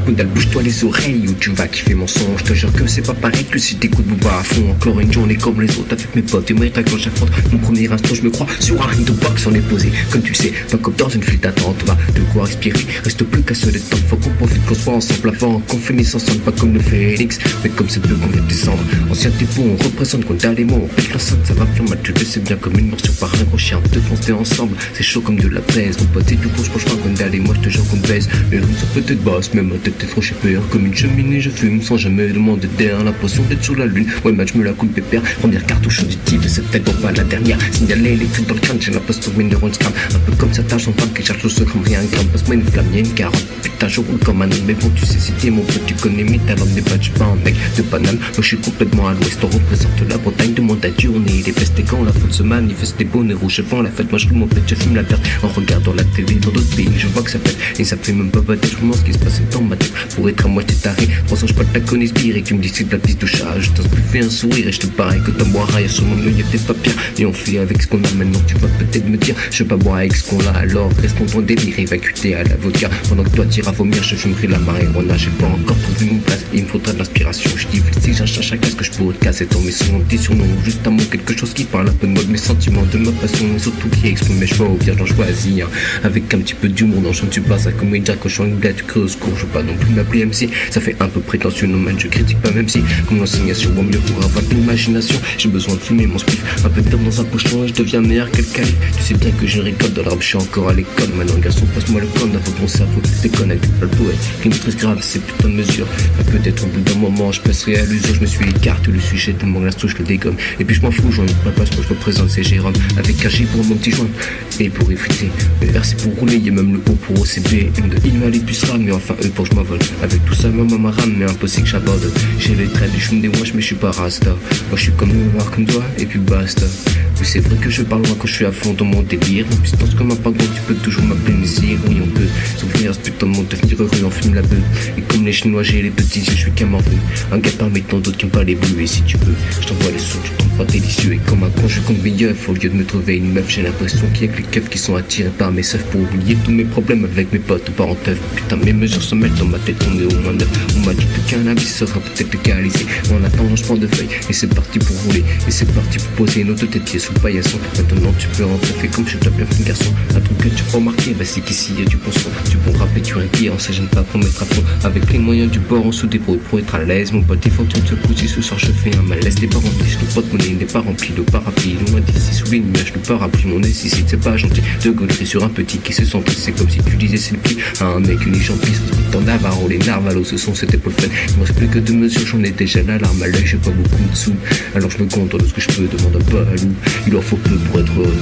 Modal, bouge-toi les oreilles ou tu vas kiffer mon son. Je te jure que c'est pas pareil que si t'écoutes Booba à fond. Encore une journée comme les autres avec mes potes et moi quand j'affronte mon premier instant, je me crois sur un ring de boxe. On est posé, comme tu sais, pas comme dans une file d'attente. Va de quoi respirer, reste plus qu'à se détendre. Faut qu'on profite, qu'on soit ensemble avant, qu'on finisse ensemble, pas comme le phénix, mais comme c'est peu qu'on vient descendre. Ancien dépôt, on représente qu'on a les mots, on pète l'enceinte, ça va faire mal, tu le sais bien comme une morsure par un gros chien. On te fonce ensemble, c'est chaud comme de la braise. Mon pote et du coup, je pense pas qu'on d'aller, moi je te jure qu'on baise. Mais l'homme ça peut être basse, mais ma tête est trop peur. Comme une cheminée, je fume sans jamais demander d'air. L'impression d'être sur la lune, ouais, match me la coule pépère. Première cartouche auditive, c'est peut-être pas la dernière. Signaler électrique dans le crâne, j'ai l'impression que mes neurones scram. Un peu comme ça, tâche en femme qui cherche le secret, rien un gramme. Passe-moi une flamme, y'a une carotte. Putain, je roule comme un homme, mais bon, tu sais, c'était mon pote, tu connais mes talents, des pas, je suis pas un mec de Paname. Moi, je suis complètement à l'ouest, on représente la Bretagne, demande à tourner. Les vestes et quand la faute se manifeste, des bonnets rouges avant la fête. Moi, je roule mon pet, je fume la perte en regardant la télé dans d'autres pays. Je vois que ça pète et ça fait même pas bader. Je me ce qui se passe dans ma tête pour être à moitié taré. Pour ça, je pas de la connais et tu me dis c'est de la piste de chat. Je t'en fais un sourire et je te parais que t'en boiras. Y'a sur mon œil, y'a peut-être pas pire. Et on fait avec ce qu'on a maintenant. Tu vas peut-être me dire, je veux pas boire avec ce qu'on a. Alors, restons ton délire, évacué à la vodka. Pendant que toi t'iras vomir, je fumerai la marijuana. J'ai pas encore trouvé mon place, il me faudra de l'inspiration. Je dis, si j'ai un chat casque que je pourrais te casser. Ton mes sons, tes surnoms, juste un mot, quelque chose qui parle un peu de mode, mes sentiments, de ma passion, mais surtout qui exprime mes choix. Au pire, j'en choisis, hein. Avec un petit peu d'humour dans le chant, tu passes à comédien, cochon, une bête, creuse, court. Je veux pas non plus m'appeler MC, ça fait un peu prétentieux, non man, je critique pas, même si, comme l'enseignation, vaut mieux pour avoir de l'imagination. J'ai besoin de fumer mon spliff, un peu d'herbe dans un pochon et je deviens meilleur que le calife. Tu sais bien que je rigole dans l'arbre, je suis encore à l'école. Maintenant, garçon, passe-moi le corps, faut ton cerveau, déconnecte, pas le poète. Qui me stresse grave, c'est putain de mesure. Peut-être au bout d'un moment, je passerai à l'usure, je me suis écarté le sujet de mon lasso, je le dégomme. Et puis je m'en fous, j'en ai pas place, moi je représente, c'est Jérôme. Avec un G pour mon petit joint, et pour effriter. Le R c'est pour rouler, y'a même le O pour OCB. Une de il m'a les pucera, mais enfin eux pour que je m'envole. Avec tout ça, maman m'a rame, mais impossible que j'aborde. J'ai les traits, je fume des wash, mais je suis pas rasta. Moi je suis comme le noir comme toi, et puis basta. Oui, c'est vrai que je parle loin quand je suis à fond dans mon délire. En puissance comme un pingouin, tu peux toujours m'appeler Messire. Oui, on peut s'ouvrir ce putain de monde, devenir heureux, on fume la beuh. Et comme les Chinois, j'ai les petits yeux, je suis qu'un morveux. Un gars parmi tant d'autres qui ont pas les bleus. Et si tu veux, je t'envoie les sons, tu tombes pas délicieux. Et comme un con, je compte mes yeufs. Au lieu de me trouver une meuf, j'ai l'impression qu'il y a que les keufs qui sont attirés par mes seufs pour oublier tous mes problèmes avec mes potes ou pas en teuf. Putain, mes mesures se mêlent dans ma tête, on est au moins neuf. On m'a dit que qu'un habit sera peut-être le cas à laisser. En attendant, je prends de feuilles et c'est parti pour rouler. Et c'est parti pour poser une autre tête pieds sous le paillasson. Maintenant, tu peux rentrer, fais comme je t'appelle un garçon. Un truc que tu peux remarquer, bah c'est qu'ici y a du bon son, du bon rap et du répit. On s'agit pas pour mettre à fond. Avec les moyens du bord, on se débrouille pour être à l'aise. Mon pote, il faut que tu te pousses. Ce soir, je fais un malaise. Les pas remplis, je te pote, mon nez n'est pas rempli. Le parapluie, loin d'ici, sous les nuages. Le parapluie, mon nécessite, c'est pas gentil. De gaulerie sur un petit qui se sent triste. C'est comme si tu disais c'est le pli à un mec, une jambe pisse. Dans Navarro, les narvalos, ce sont cette épaule pleine. Il me reste plus que 2 mesures, j'en ai déjà la larme à l'œil. J'ai pas beaucoup de sous, alors je me contente de ce que je peux. Demande pas à loup, il en faut peu pour être heureux.